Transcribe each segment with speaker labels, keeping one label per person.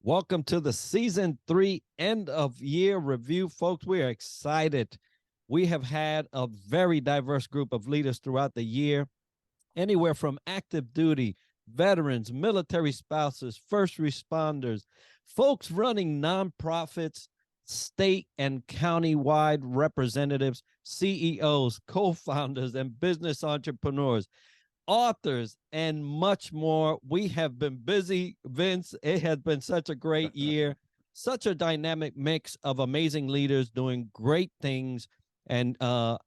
Speaker 1: Welcome to the season 3 end of year review, folks. We are excited. We have had a very diverse group of leaders throughout the year, anywhere from active duty, veterans, military spouses, first responders, folks running nonprofits, state and county-wide representatives, CEOs, co-founders, and business entrepreneurs, authors, and much more. We have been busy, Vince. It has been such a great year, such a dynamic mix of amazing leaders doing great things and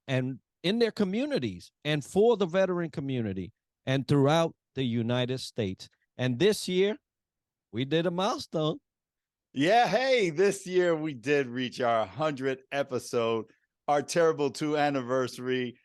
Speaker 1: in their communities and for the veteran community and throughout the United States. And this year, we did a milestone.
Speaker 2: Yeah, hey, this year we did reach our 100th episode, our Terrible 2 anniversary.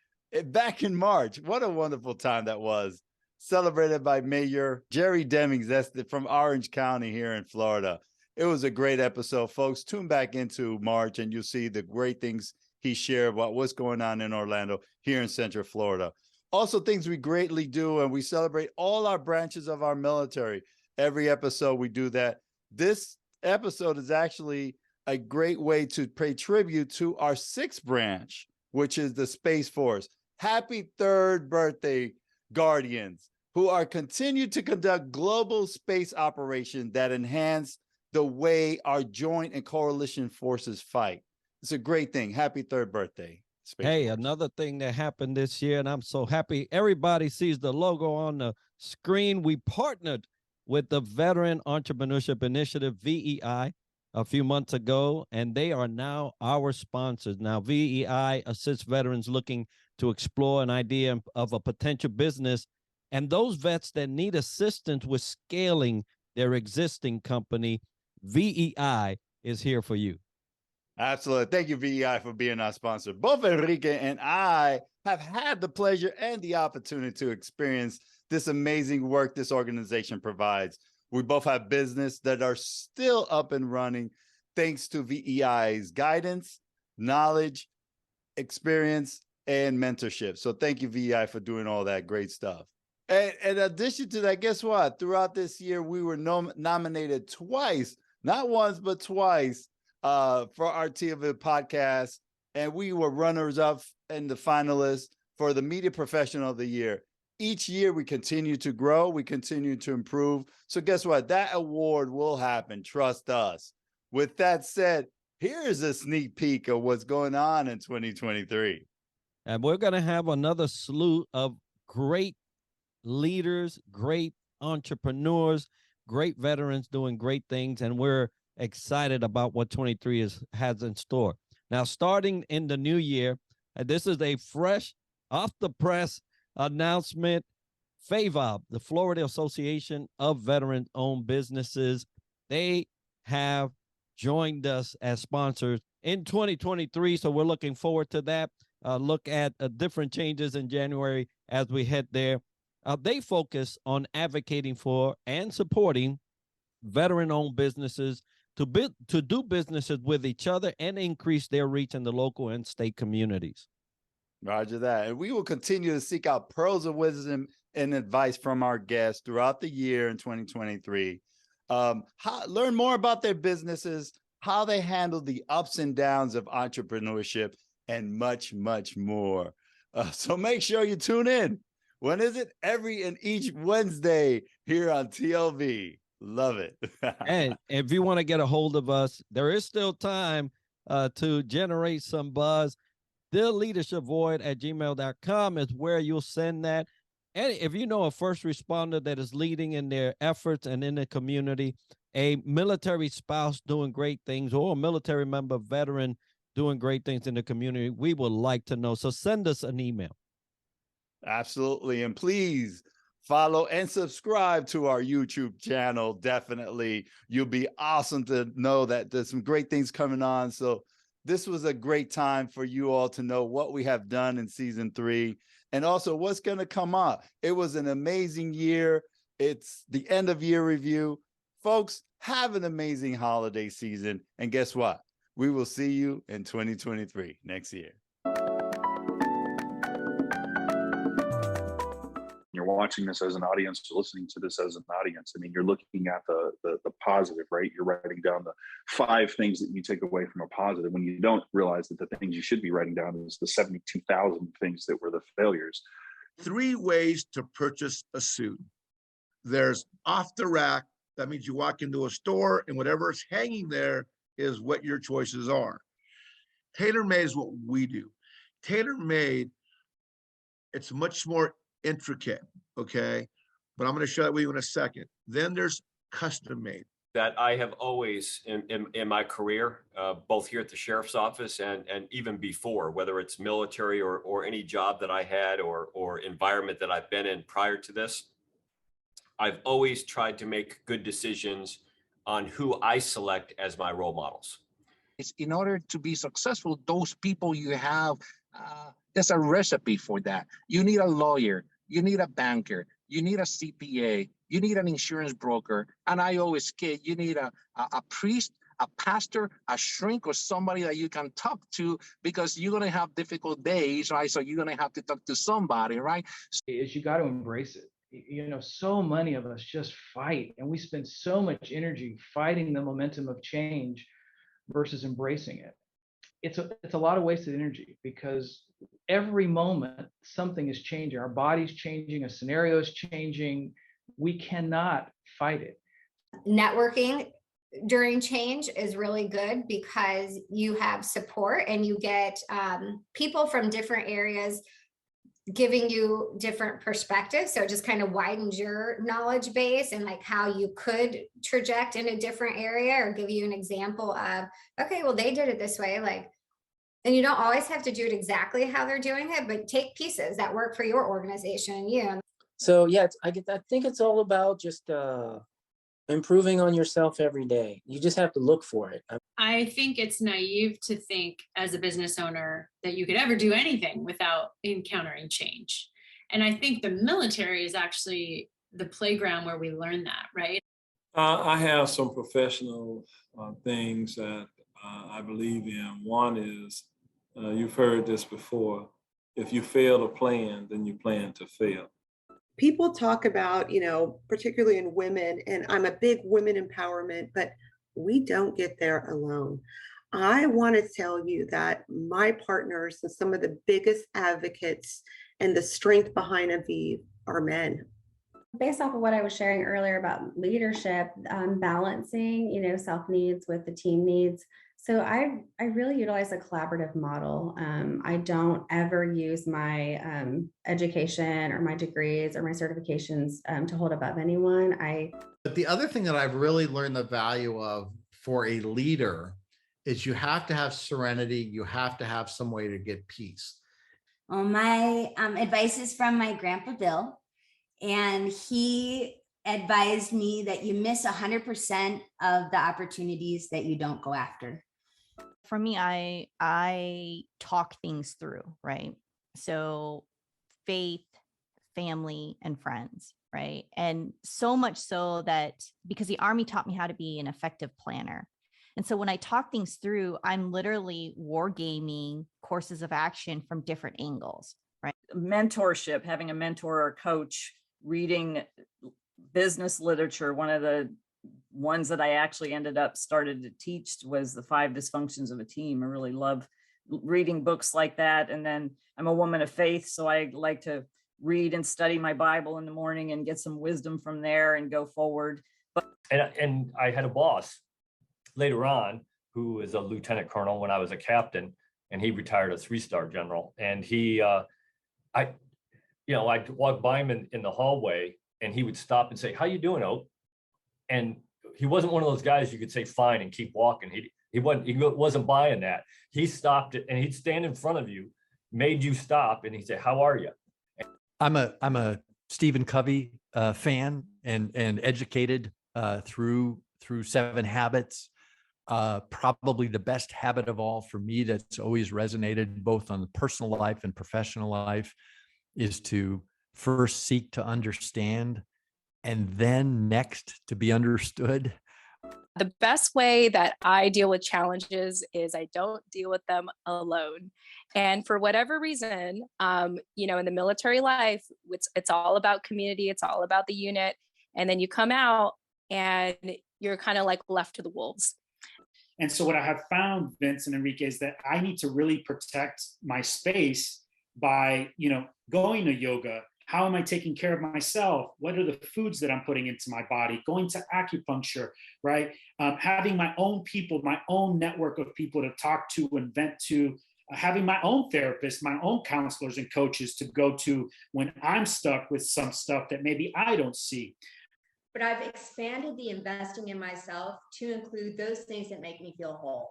Speaker 2: Back in March. What a wonderful time that was. Celebrated by Mayor Jerry Demings, that's from Orange County here in Florida. It was a great episode, folks. Tune back into March and you'll see the great things he shared about what's going on in Orlando here in Central Florida. Also, things we greatly do, and we celebrate all our branches of our military. Every episode we do that. This episode is actually a great way to pay tribute to our 6th branch, which is the Space Force. Happy 3rd birthday, Guardians, who are continued to conduct global space operations that enhance the way our joint and coalition forces fight. It's a great thing. Happy 3rd birthday, Space Force.
Speaker 1: Another thing that happened this year, and I'm so happy everybody sees the logo on the screen. We partnered with the Veteran Entrepreneurship Initiative, VEI, a few months ago, and they are now our sponsors. Now, VEI assists veterans looking to explore an idea of a potential business, and those vets that need assistance with scaling their existing company, VEI is here for you.
Speaker 2: Absolutely. Thank you, VEI, for being our sponsor. Both Enrique and I have had the pleasure and the opportunity to experience this amazing work this organization provides. We both have business that are still up and running thanks to VEI's guidance, knowledge, experience, and mentorship. So thank you, VEI, for doing all that great stuff. And in addition to that, guess what? Throughout this year, we were nominated twice, not once, but twice, for our TLV podcast. And we were runners-up and the finalists for the Media Professional of the Year. Each year, we continue to grow. We continue to improve. So guess what? That award will happen. Trust us. With that said, here's a sneak peek of what's going on in 2023.
Speaker 1: And we're going to have another slew of great leaders, great entrepreneurs, great veterans doing great things. And we're excited about what 23 has in store. Now, starting in the new year, this is a fresh, off-the-press announcement. FAVOB, the Florida Association of Veteran-Owned Businesses, they have joined us as sponsors in 2023, so we're looking forward to that. Look at different changes in January as we head there. They focus on advocating for and supporting veteran-owned businesses to do businesses with each other and increase their reach in the local and state communities.
Speaker 2: Roger that. And we will continue to seek out pearls of wisdom and advice from our guests throughout the year in 2023. Learn more about their businesses, how they handle the ups and downs of entrepreneurship, and much, much more. So make sure you tune in. When is it? Every and each Wednesday here on TLV. Love it.
Speaker 1: And if you want to get a hold of us, there is still time to generate some buzz. TheLeadershipVoid@gmail.com is where you'll send that. And if you know a first responder that is leading in their efforts and in the community, a military spouse doing great things, or a military member, veteran doing great things in the community, we would like to know. So send us an email.
Speaker 2: Absolutely. And please follow and subscribe to our YouTube channel. Definitely. You'll be awesome to know that there's some great things coming on. So this was a great time for you all to know what we have done in season 3 and also what's going to come up. It was an amazing year. It's the end of year review. Folks, have an amazing holiday season. And guess what? We will see you in 2023 next year.
Speaker 3: you're watching this as an audience or listening to this as an audience, I mean, you're looking at the positive, right? You're writing down the 5 things that you take away from a positive, when you don't realize that the things you should be writing down is the 72,000 things that were the failures.
Speaker 4: 3 ways to purchase a suit. There's off the rack. That means you walk into a store and whatever is hanging there is what your choices are. Tailor-made is what we do. Tailor-made, it's much more intricate, okay? But I'm going to show that with you in a second. Then there's custom-made.
Speaker 5: That I have always in my career, both here at the sheriff's office and even before, whether it's military or any job that I had or environment that I've been in prior to this, I've always tried to make good decisions on who I select as my role models.
Speaker 6: It's in order to be successful, those people you have, there's a recipe for that. You need a lawyer, you need a banker, you need a CPA, you need an insurance broker, and I always kid, you need a priest, a pastor, a shrink, or somebody that you can talk to, because you're going to have difficult days, right? So you're going to have to talk to somebody, right?
Speaker 7: Is you got to embrace it. You know, so many of us just fight, and we spend so much energy fighting the momentum of change versus embracing it. It's a lot of wasted energy, because every moment something is changing. Our body's changing, a scenario is changing. We cannot fight it.
Speaker 8: Networking during change is really good because you have support and you get people from different areas giving you different perspectives. So it just kind of widens your knowledge base and like how you could traject in a different area, or give you an example of, okay, well, they did it this way. Like, and you don't always have to do it exactly how they're doing it, but take pieces that work for your organization and you.
Speaker 9: So yeah, I think it's all about just improving on yourself every day. You just have to look for it.
Speaker 10: I think it's naive to think as a business owner that you could ever do anything without encountering change. And I think the military is actually the playground where we learn that, right?
Speaker 11: I have some professional things that I believe in. One is, you've heard this before, if you fail to plan, then you plan to fail.
Speaker 12: People talk about, you know, particularly in women, and I'm a big women empowerment, but we don't get there alone. I want to tell you that my partners and some of the biggest advocates and the strength behind Aviv are men.
Speaker 13: Based off of what I was sharing earlier about leadership, balancing, you know, self needs with the team needs. So I really utilize a collaborative model. I don't ever use my education or my degrees or my certifications to hold above anyone.
Speaker 14: But the other thing that I've really learned the value of for a leader is you have to have serenity. You have to have some way to get peace.
Speaker 15: Well, my advice is from my grandpa Bill, and he advised me that you miss 100% of the opportunities that you don't go after.
Speaker 16: For me, I talk things through, right? So faith, family, and friends, right? And so much so that because the Army taught me how to be an effective planner. And so when I talk things through, I'm literally wargaming courses of action from different angles, right?
Speaker 17: Mentorship, having a mentor or coach, reading business literature. One of the ones that I actually ended up started to teach was the 5 dysfunctions of a team. I really love reading books like that. And then I'm a woman of faith, so I like to read and study my Bible in the morning and get some wisdom from there and go forward.
Speaker 5: And I had a boss later on who was a lieutenant colonel when I was a captain, and he retired a 3-star general. And I'd walk by him in the hallway, and he would stop and say, "How you doing, Oak?" And he wasn't one of those guys you could say fine and keep walking. He wasn't buying that. He stopped it, and he'd stand in front of you, made you stop, and he'd say, "How are you?"
Speaker 18: I'm a Stephen Covey fan and educated through 7 Habits. Probably the best habit of all for me that's always resonated both on the personal life and professional life is to first seek to understand and then next to be understood.
Speaker 19: The best way that I deal with challenges is I don't deal with them alone. And for whatever reason, in the military life, it's all about community, it's all about the unit. And then you come out and you're kind of like left to the wolves.
Speaker 20: And so what I have found, Vince and Enrique, is that I need to really protect my space by, going to yoga. How am I taking care of myself? What are the foods that I'm putting into my body? Going to acupuncture, right? Having my own people, my own network of people to talk to and vent to, having my own therapist, my own counselors and coaches to go to when I'm stuck with some stuff that maybe I don't see.
Speaker 21: But I've expanded the investing in myself to include those things that make me feel whole.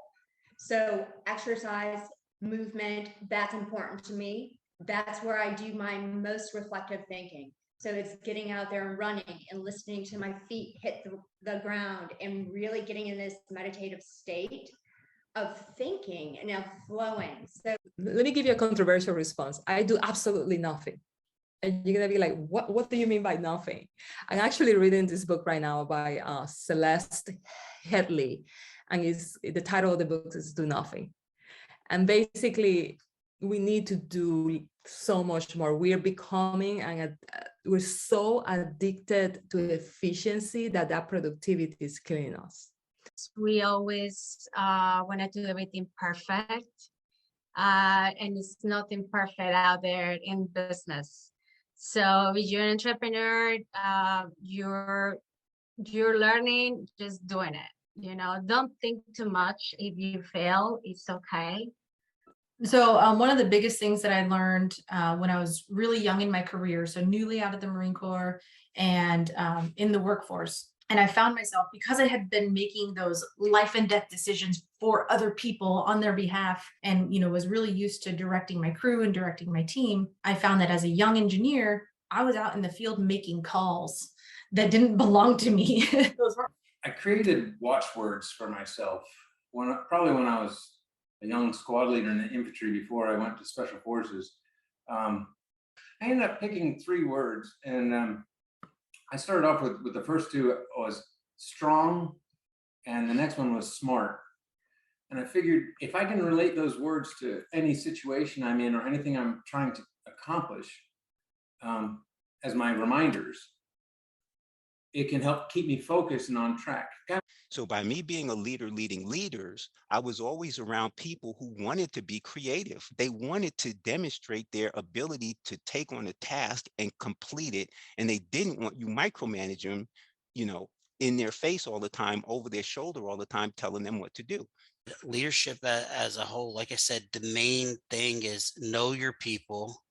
Speaker 21: So exercise, movement, that's important to me. That's where I do my most reflective thinking. So it's getting out there and running and listening to my feet hit the ground and really getting in this meditative state of thinking and of flowing. So
Speaker 22: let me give you a controversial response. I do absolutely nothing. And you're gonna be like, what do you mean by nothing? I'm actually reading this book right now by Celeste Headley, and the title of the book is Do Nothing. And basically, we need to do so much more. We are becoming, and we're so addicted to efficiency that productivity is killing us.
Speaker 23: We always want to do everything perfect, and it's nothing perfect out there in business. So if you're an entrepreneur, you're learning, just doing it. Don't think too much. If you fail, it's okay.
Speaker 24: So one of the biggest things that I learned when I was really young in my career, so newly out of the Marine Corps and in the workforce, and I found myself, because I had been making those life and death decisions for other people on their behalf, and was really used to directing my crew and directing my team, I found that as a young engineer, I was out in the field making calls that didn't belong to me.
Speaker 25: I created watchwords for myself probably when I was a young squad leader in the infantry before I went to special forces. I ended up picking 3 words, and I started off with the first 2 was strong, and the next one was smart. And I figured if I can relate those words to any situation I'm in or anything I'm trying to accomplish as my reminders, it can help keep me focused and on track.
Speaker 26: So by me being a leader leading leaders, I was always around people who wanted to be creative. They wanted to demonstrate their ability to take on a task and complete it. And they didn't want you micromanage them, in their face all the time, over their shoulder all the time, telling them what to do.
Speaker 27: Leadership as a whole, like I said, the main thing is know your people,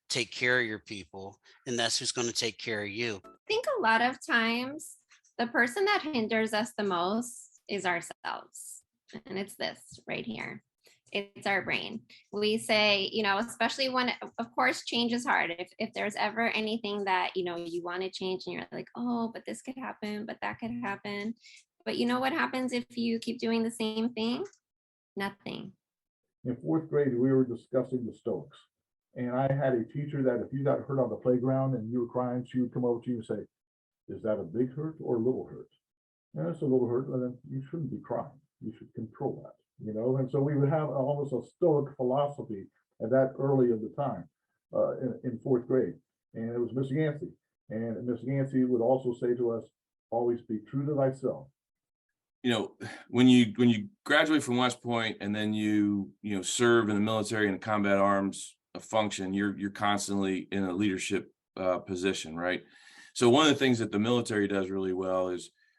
Speaker 27: take care of your people, and that's who's going to take care of you.
Speaker 8: I think a lot of times the person that hinders us the most is ourselves. And it's this right here. It's our brain. We say, especially when, of course, change is hard. If there's ever anything that, you want to change and you're like, oh, but this could happen, but that could happen. But you know what happens if you keep doing the same thing? Nothing.
Speaker 28: In 4th grade, we were discussing the Stoics. And I had a teacher that if you got hurt on the playground and you were crying, she would come over to you and say, is that a big hurt or a little hurt? And it's a little hurt, and then you shouldn't be crying. You should control that, And so we would have almost a Stoic philosophy at that early of the time in 4th grade. And it was Miss Yancey. And Miss Yancey would also say to us, always be true to thyself.
Speaker 29: When you graduate from West Point and then you serve in the military in a combat arms function, you're constantly in a leadership position, right? So one of the things that the military does really well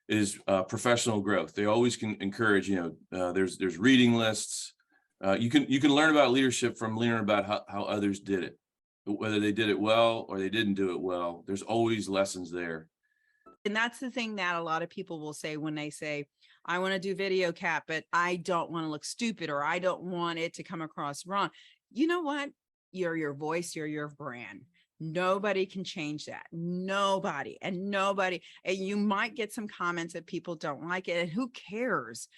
Speaker 29: is professional growth. They always can encourage, there's reading lists. You can learn about leadership from learning about how others did it, whether they did it well or they didn't do it well. There's always lessons there.
Speaker 30: And that's the thing that a lot of people will say when they say, I want to do video cap, but I don't want to look stupid, or I don't want it to come across wrong. You know what? You're your voice, you're your brand. Nobody can change that. Nobody. And you might get some comments that people don't like it, and who cares?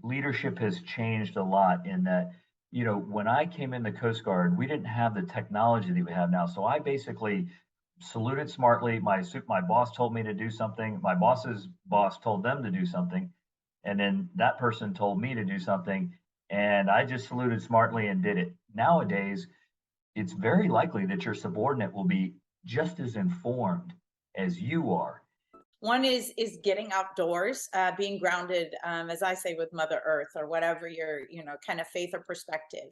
Speaker 31: Leadership has changed a lot in that, when I came in the Coast Guard, we didn't have the technology that we have now. So I basically saluted smartly. My boss told me to do something. My boss's boss told them to do something. And then that person told me to do something, and I just saluted smartly and did it. Nowadays, it's very likely that your subordinate will be just as informed as you are.
Speaker 1: One is getting outdoors, being grounded, as I say, with Mother Earth, or whatever your, kind of faith or perspective.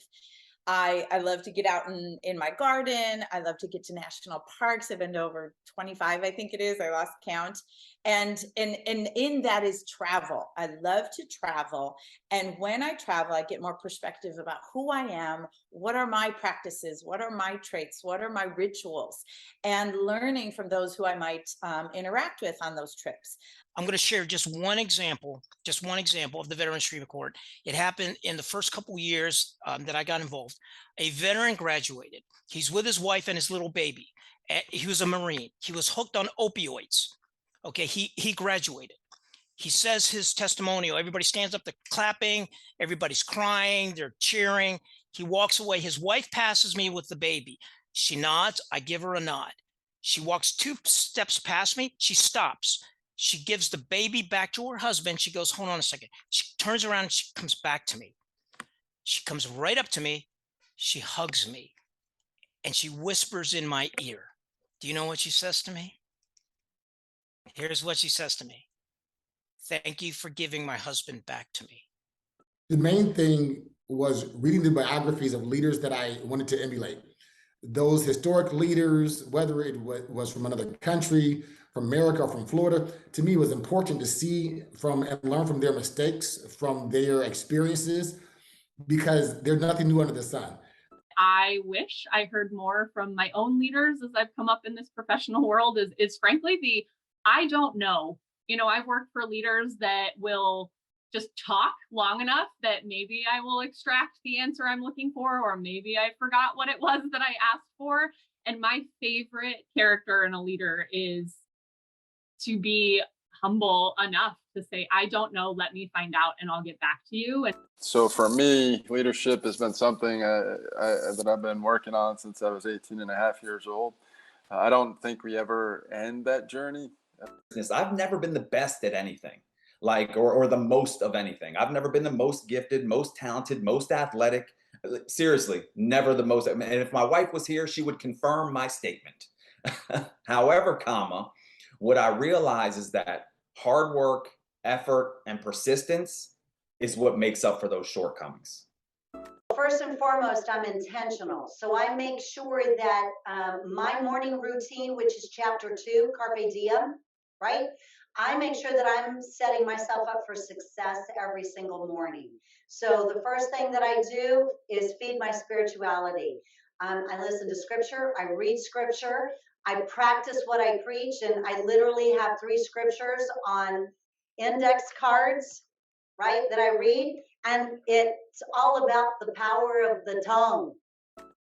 Speaker 1: I love to get out in my garden. I love to get to national parks. I've been to over 25, I think it is. I lost count. And in that is travel. I love to travel. And when I travel, I get more perspective about who I am, what are my practices, what are my traits, what are my rituals, and learning from those who I might interact with on those trips.
Speaker 2: I'm going to share just one example of the Veterans Treatment Court. It happened in the first couple of years that I got involved. A veteran graduated. He's with his wife and his little baby. He was a Marine. He was hooked on opioids. Okay, he graduated. He says his testimonial. Everybody stands up, they're clapping. Everybody's crying. They're cheering. He walks away. His wife passes me with the baby. She nods. I give her a nod. She walks 2 steps past me. She stops. She gives the baby back to her husband. She goes, hold on a second. She turns around and she comes back to me. She comes right up to me. She hugs me and she whispers in my ear. Do you know what she says to me? Here's what she says to me. Thank you for giving my husband back to me.
Speaker 3: The main thing was reading the biographies of leaders that I wanted to emulate. Those historic leaders, whether it was from another country, from America, or from Florida, to me it was important to see from and learn from their mistakes, from their experiences, because there's nothing new under the sun.
Speaker 4: I wish I heard more from my own leaders as I've come up in this professional world is frankly I don't know. I've worked for leaders that will just talk long enough that maybe I will extract the answer I'm looking for, or maybe I forgot what it was that I asked for. And my favorite character in a leader is to be humble enough to say, I don't know, let me find out and I'll get back to you. And
Speaker 6: so for me, leadership has been something that I've been working on since I was 18 and a half years old. I don't think we ever end that journey.
Speaker 7: I've never been the best at anything, or the most of anything. I've never been the most gifted, most talented, most athletic. Seriously, never the most. And if my wife was here, she would confirm my statement. However, what I realize is that hard work, effort, and persistence is what makes up for those shortcomings.
Speaker 9: First and foremost, I'm intentional. So I make sure that my morning routine, which is chapter 2, Carpe Diem, right? I make sure that I'm setting myself up for success every single morning. So the first thing that I do is feed my spirituality. I listen to scripture, I read scripture, I practice what I preach, and I literally have 3 scriptures on index cards, right, that I read, and it's all about the power of the tongue.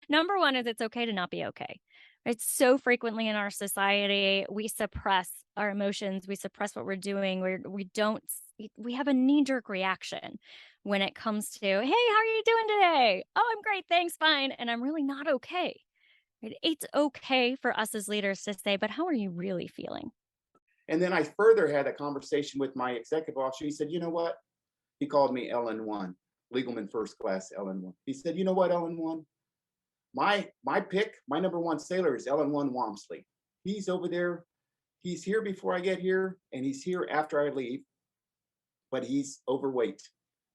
Speaker 10: Number one is it's okay to not be okay. It's so frequently in our society, we suppress our emotions, we suppress what we're doing, we have a knee-jerk reaction when it comes to, hey, how are you doing today? Oh, I'm great, thanks, fine, and I'm really not okay. It's okay for us as leaders to say, but how are you really feeling?
Speaker 11: And then I further had a conversation with my executive officer. He said, you know what? He called me LN1, Legalman First Class LN1. He said, you know what, LN1? My pick, my number 1 sailor is LN1 Walmsley. He's over there. He's here before I get here, and he's here after I leave, but he's overweight.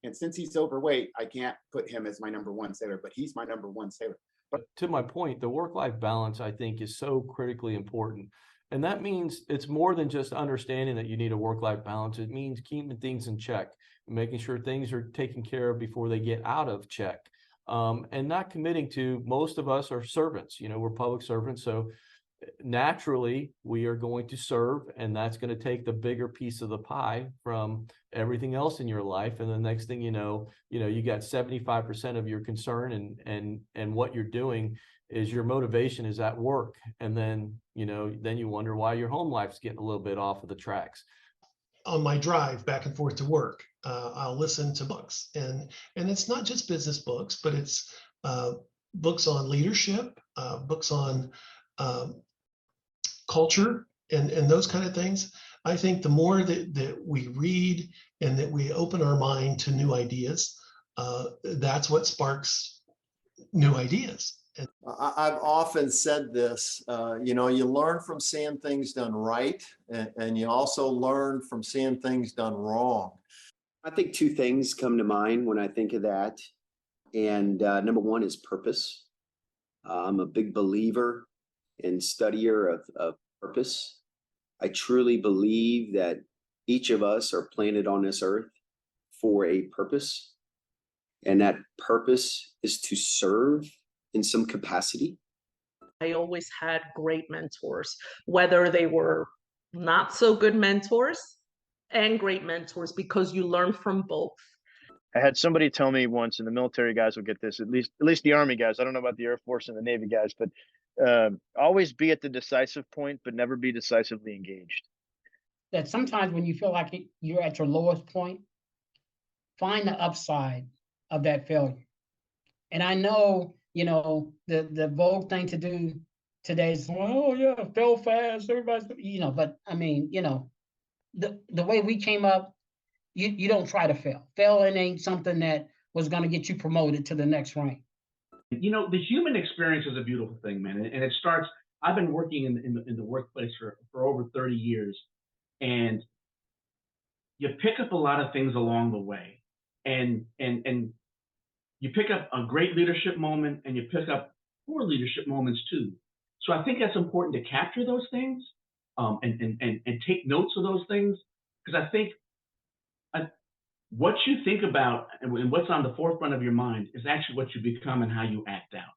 Speaker 11: And since he's overweight, I can't put him as my number 1 sailor, but he's my number 1 sailor.
Speaker 12: But to my point, the work-life balance, I think, is so critically important. And that means it's more than just understanding that you need a work-life balance. It means keeping things in check, making sure things are taken care of before they get out of check. And not committing to, most of us are servants, we're public servants. So naturally we are going to serve, and that's going to take the bigger piece of the pie from everything else in your life. And the next thing you know, you got 75% of your concern and what you're doing is your motivation is at work. And then, then you wonder why your home life's getting a little bit off of the tracks.
Speaker 13: On my drive back and forth to work, I'll listen to books, and it's not just business books, but it's books on leadership, books on culture, and those kind of things. I think the more that we read and that we open our mind to new ideas, that's what sparks new ideas.
Speaker 5: I've often said this, you know, you learn from seeing things done right, and you also learn from seeing things done wrong.
Speaker 14: I think two things come to mind when I think of that. And number one is purpose. I'm a big believer and studier of purpose. I truly believe that each of us are planted on this earth for a purpose. And that purpose is to serve in some capacity.
Speaker 15: I always had great mentors, whether they were not so good mentors and great mentors, because you learn from both.
Speaker 16: I had somebody tell me once, and the military guys will get this, at least the Army guys. I don't know about the Air Force and the Navy guys, but always be at the decisive point, but never be decisively engaged.
Speaker 17: That sometimes when you feel like you're at your lowest point, find the upside of that failure. And I know, you know, the vogue thing to do today is, oh yeah, fail fast, everybody's, you know, but I mean, you know, the way we came up, you don't try to fail. Failing ain't something that was going to get you promoted to the next rank.
Speaker 18: You know, the human experience is a beautiful thing, man. And it starts, I've been working in the workplace for over 30 years, and you pick up a lot of things along the way. And you pick up a great leadership moment, and you pick up poor leadership moments too. So I think that's important to capture those things, and take notes of those things, because I think what you think about and what's on the forefront of your mind is actually what you become and how you act out.